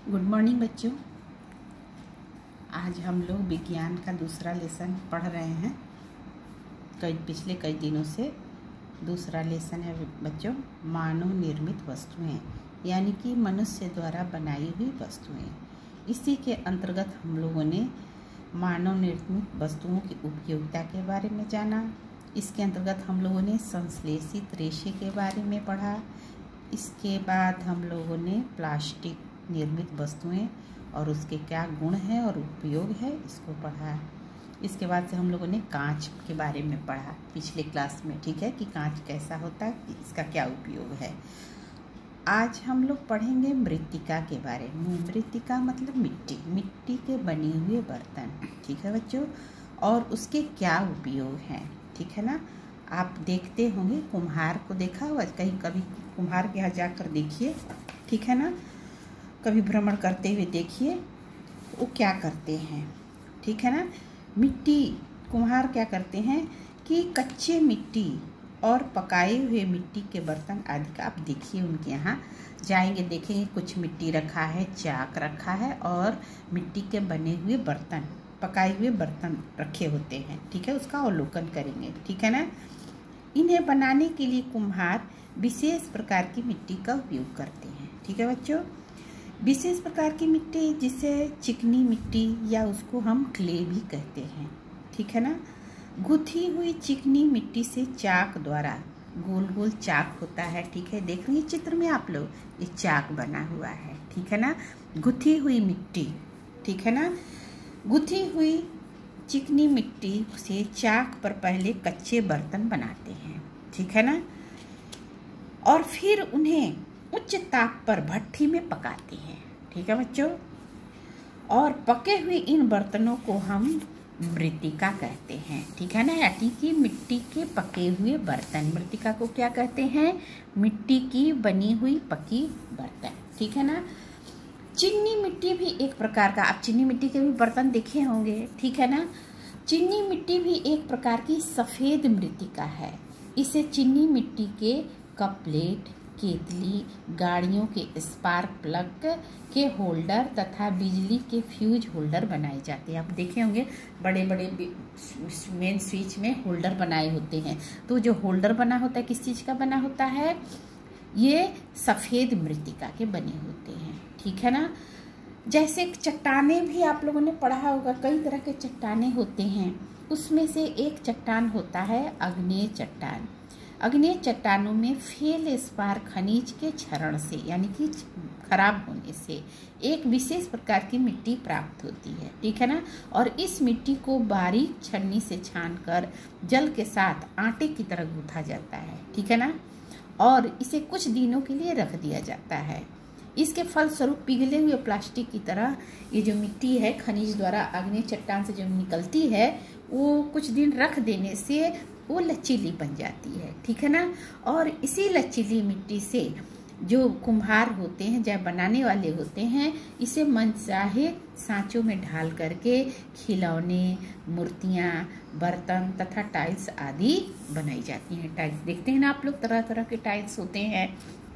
Good morning बच्चों। आज हम लोग विज्ञान का दूसरा लेसन पढ़ रहे हैं। पिछले कई दिनों से दूसरा लेसन है बच्चों, मानव निर्मित वस्तुएं, यानी कि मनुष्य द्वारा बनाई हुई वस्तुएं। इसी के अंतर्गत हम लोगों ने मानव निर्मित वस्तुओं की उपयोगिता के बारे में जाना। इसके अंतर्गत हम लोगों ने संश्लेषित रेशे के बारे में पढ़ा। इसके बाद हम लोगों ने प्लास्टिक निर्मित वस्तुएं और उसके क्या गुण हैं और उपयोग है, इसको पढ़ा। इसके बाद से हम लोगों ने कांच के बारे में पढ़ा पिछले क्लास में, ठीक है, कि कांच कैसा होता है, इसका क्या उपयोग है। आज हम लोग पढ़ेंगे मृत्तिका के बारे में। मृत्तिका मतलब मिट्टी, मिट्टी के बने हुए बर्तन, ठीक है बच्चों, और उसके क्या उपयोग हैं, ठीक है ना। आप देखते होंगे, कुम्हार को देखा हुआ कहीं, कभी कुम्हार के यहाँ जाकर देखिए, ठीक है ना, कभी भ्रमण करते हुए देखिए वो क्या करते हैं, ठीक है ना। मिट्टी, कुम्हार क्या करते हैं कि कच्चे मिट्टी और पकाए हुए मिट्टी के बर्तन आदि का आप देखिए, उनके यहाँ जाएंगे देखेंगे कुछ मिट्टी रखा है, चाक रखा है और मिट्टी के बने हुए बर्तन, पकाए हुए बर्तन रखे होते हैं, ठीक है। उसका अवलोकन करेंगे, ठीक है ना। इन्हें बनाने के लिए कुम्हार विशेष प्रकार की मिट्टी का उपयोग करते हैं, ठीक है बच्चों। विशेष प्रकार की मिट्टी जिसे चिकनी मिट्टी या उसको हम क्ले भी कहते हैं, ठीक है ना। गुथी हुई चिकनी मिट्टी से चाक द्वारा, गोल गोल चाक होता है, ठीक है, देख रहे हैं चित्र में आप लोग, ये चाक बना हुआ है, ठीक है ना। गुथी हुई मिट्टी, ठीक है ना। गुथी हुई चिकनी मिट्टी से चाक पर पहले कच्चे बर्तन बनाते हैं, ठीक है ना, और फिर उन्हें उच्च ताप पर भट्ठी में पकाते हैं, ठीक है बच्चों। और पके हुए इन बर्तनों को हम मृत्तिका कहते हैं, ठीक है ना, यानी कि मिट्टी के पके हुए बर्तन। मृत्तिका को क्या कहते हैं? मिट्टी की बनी हुई पकी बर्तन, ठीक है ना। चीनी मिट्टी भी एक प्रकार का, आप चीनी मिट्टी के भी बर्तन देखे होंगे, ठीक है ना। चीनी मिट्टी भी एक प्रकार की सफ़ेद मृत्तिका है। इसे चीनी मिट्टी के कप प्लेट, केतली, गाड़ियों के स्पार्क प्लग के होल्डर तथा बिजली के फ्यूज होल्डर बनाए जाते हैं। आप देखे होंगे बड़े बड़े मेन स्विच में होल्डर बनाए होते हैं। तो जो होल्डर बना होता है किस चीज़ का बना होता है? ये सफ़ेद मृत्तिका के बने होते हैं, ठीक है ना। जैसे चट्टाने भी आप लोगों ने पढ़ा होगा, कई तरह के चट्टाने होते हैं। उसमें से एक चट्टान होता है आग्नेय चट्टान। आग्नेय चट्टानों में फेल स्पार खनिज के क्षरण से, यानी कि खराब होने से एक विशेष प्रकार की मिट्टी प्राप्त होती है, ठीक है ना। और इस मिट्टी को बारीक छन्नी से छानकर जल के साथ आटे की तरह गूंथा जाता है, ठीक है ना, और इसे कुछ दिनों के लिए रख दिया जाता है। इसके फलस्वरूप पिघले हुए प्लास्टिक की तरह ये जो मिट्टी है खनिज द्वारा आग्नेय चट्टान से जो निकलती है, वो कुछ दिन रख देने से वो लचीली बन जाती है, ठीक है ना। और इसी लचीली मिट्टी से जो कुम्हार होते हैं, जो बनाने वाले होते हैं, इसे मनचाहे सांचों में ढाल करके खिलौने, मूर्तियाँ, बर्तन तथा टाइल्स आदि बनाई जाती हैं। टाइल्स देखते हैं ना आप लोग, तरह तरह के टाइल्स होते हैं,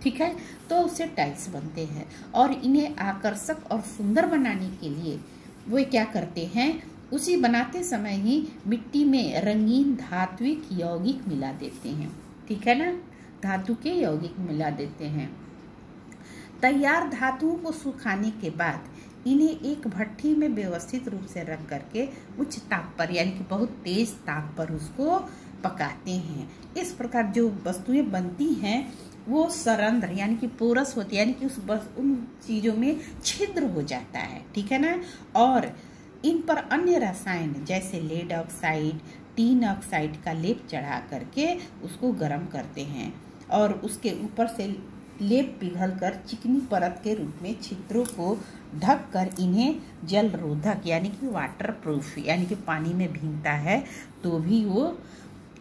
ठीक है, तो उससे टाइल्स बनते हैं। और इन्हें आकर्षक और सुंदर बनाने के लिए वो क्या करते हैं, उसी बनाते समय ही मिट्टी में रंगीन धात्विक यौगिक मिला देते हैं, ठीक है ना, धातु के यौगिक मिला देते हैं। तैयार धातुओं को सुखाने के बाद इन्हें एक भट्ठी में व्यवस्थित रूप से रख करके उच्च ताप पर, यानी कि बहुत तेज ताप पर उसको पकाते हैं। इस प्रकार जो वस्तुएं बनती हैं वो सरंध्र यानी कि पोरस होती है, यानी कि उन चीज़ों में छिद्र हो जाता है, ठीक है ना। और इन पर अन्य रसायन जैसे लेड ऑक्साइड, टीन ऑक्साइड का लेप चढ़ा करके उसको गर्म करते हैं और उसके ऊपर से लेप पिघलकर चिकनी परत के रूप में छिद्रों को ढक कर इन्हें जल रोधक यानी कि वाटर प्रूफ, यानी कि पानी में भीगता है तो भी वो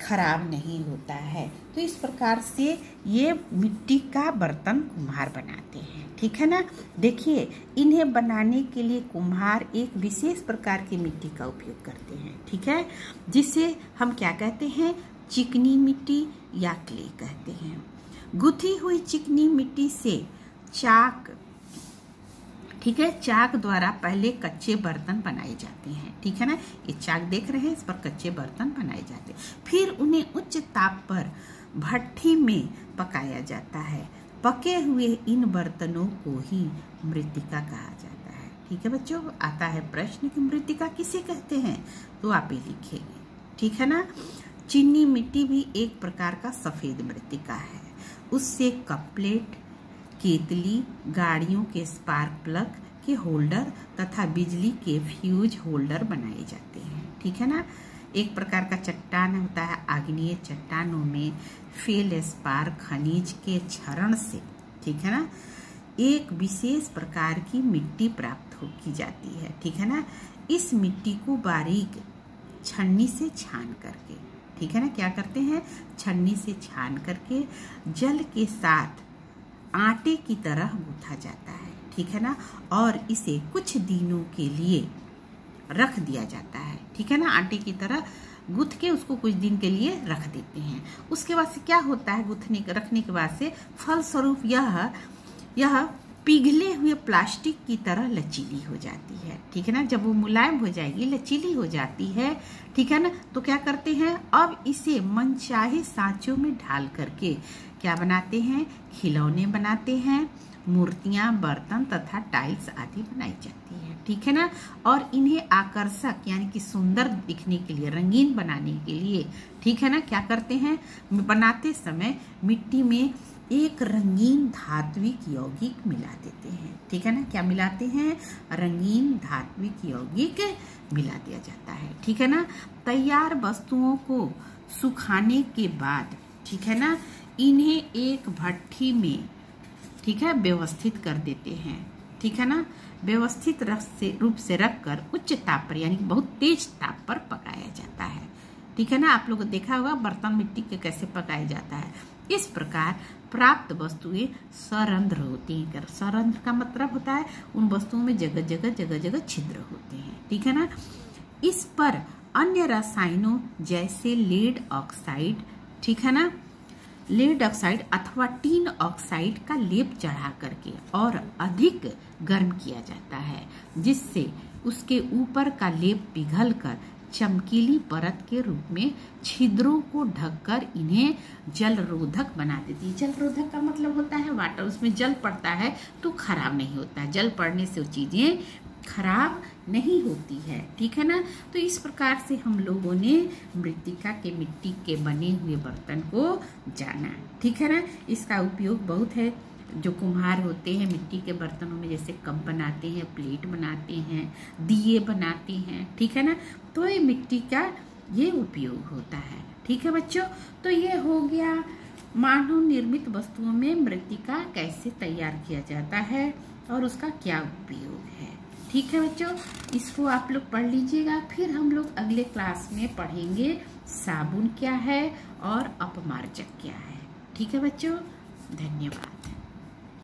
खराब नहीं होता है। तो इस प्रकार से ये मिट्टी का बर्तन कुम्हार बनाते हैं, ठीक है ना। देखिए, इन्हें बनाने के लिए कुम्हार एक विशेष प्रकार की मिट्टी का उपयोग करते हैं, ठीक है, जिसे हम क्या कहते हैं? चिकनी मिट्टी या क्ले कहते हैं। गुथी हुई चिकनी मिट्टी से चाक, ठीक है। चाक द्वारा पहले कच्चे बर्तन बनाए जाते हैं, ठीक है ना। ये चाक देख रहे हैं, इस पर कच्चे बर्तन बनाए जाते हैं, फिर उन्हें उच्च ताप पर भट्ठी में पकाया जाता है। पके हुए इन बर्तनों को ही मृत्तिका कहा जाता है। ठीक है बच्चों, आता है प्रश्न कि मृत्तिका किसे कहते हैं, तो आप ये लिखेंगे, ठीक है ना। चीनी मिट्टी भी एक प्रकार का सफेद मृत्तिका है। उससे कप प्लेट, केतली, गाड़ियों के स्पार्क प्लग के होल्डर तथा बिजली के फ्यूज होल्डर बनाए जाते हैं, ठीक है ना। एक प्रकार का चट्टान होता है। आग्नेय चट्टानों में फेल्डस्पार खनिज के क्षरण से, ठीक है ना, एक विशेष प्रकार की मिट्टी प्राप्त की जाती है, ठीक है ना। इस मिट्टी को बारीक छन्नी से छान करके, ठीक है ना, क्या करते हैं, छन्नी से छान करके जल के साथ आटे की तरह गूंथा जाता है, ठीक है ना, और इसे कुछ दिनों के लिए रख दिया जाता है, ठीक है ना। आटे की तरह गूंथ के उसको कुछ दिन के लिए रख देते हैं। उसके बाद से क्या होता है, गूंथने रखने के बाद से फलस्वरूप यह पिघले हुए प्लास्टिक की तरह लचीली हो जाती है, ठीक है ना। जब वो मुलायम हो जाएगी, लचीली हो जाती है, ठीक है ना, तो क्या करते हैं, अब इसे मनचाहे सांचों में ढाल करके क्या बनाते हैं, खिलौने बनाते हैं, मूर्तियां, बर्तन तथा टाइल्स आदि बनाई जाती है, ठीक है ना। और इन्हें आकर्षक यानी कि सुंदर दिखने के लिए, रंगीन बनाने के लिए, ठीक है ना, क्या करते हैं, बनाते समय मिट्टी में एक रंगीन धात्विक यौगिक मिला देते हैं, ठीक है ना। क्या मिलाते हैं, रंगीन धात्विक यौगिक मिला दिया जाता है, ठीक है ना। तैयार वस्तुओं को सुखाने के बाद, ठीक है ना, इन्हें एक भट्ठी में, ठीक है, व्यवस्थित कर देते हैं, ठीक है ना। व्यवस्थित रूप से रखकर उच्च ताप पर यानी बहुत तेज ताप पर पकाया जाता है, ठीक है ना। आप लोगों को देखा होगा बर्तन मिट्टी के कैसे पकाया जाता है। इस प्रकार प्राप्त वस्तुएं सरंध्र होती हैं। सरंध्र का मतलब होता है उन वस्तुओं में जगह जगह छिद्र होते हैं, ठीक है ना। इस पर अन्य रसायनों जैसे लेड ऑक्साइड, ठीक है ना, लेड ऑक्साइड अथवा टीन ऑक्साइड का लेप चढ़ा करके और अधिक गर्म किया जाता है, जिससे उसके ऊपर का लेप पिघलकर चमकीली परत के रूप में छिद्रों को ढककर इन्हें जलरोधक बना देती है। जलरोधक का मतलब होता है वाटर, उसमें जल पड़ता है तो खराब नहीं होता है, जल पड़ने से वो चीजें खराब नहीं होती है, ठीक है ना। तो इस प्रकार से हम लोगों ने मृत्तिका के मिट्टी के बने हुए बर्तन को जाना, ठीक है ना। इसका उपयोग बहुत है। जो कुम्हार होते हैं मिट्टी के बर्तनों में जैसे कप बनाते हैं, प्लेट बनाते हैं, दिए बनाते हैं, ठीक है ना, तो ये मिट्टी का ये उपयोग होता है, ठीक है बच्चों। तो ये हो गया मानव निर्मित वस्तुओं में मृत्तिका कैसे तैयार किया जाता है और उसका क्या उपयोग है, ठीक है बच्चों। इसको आप लोग पढ़ लीजिएगा। फिर हम लोग अगले क्लास में पढ़ेंगे साबुन क्या है और अपमार्जक क्या है, ठीक है बच्चों। धन्यवाद।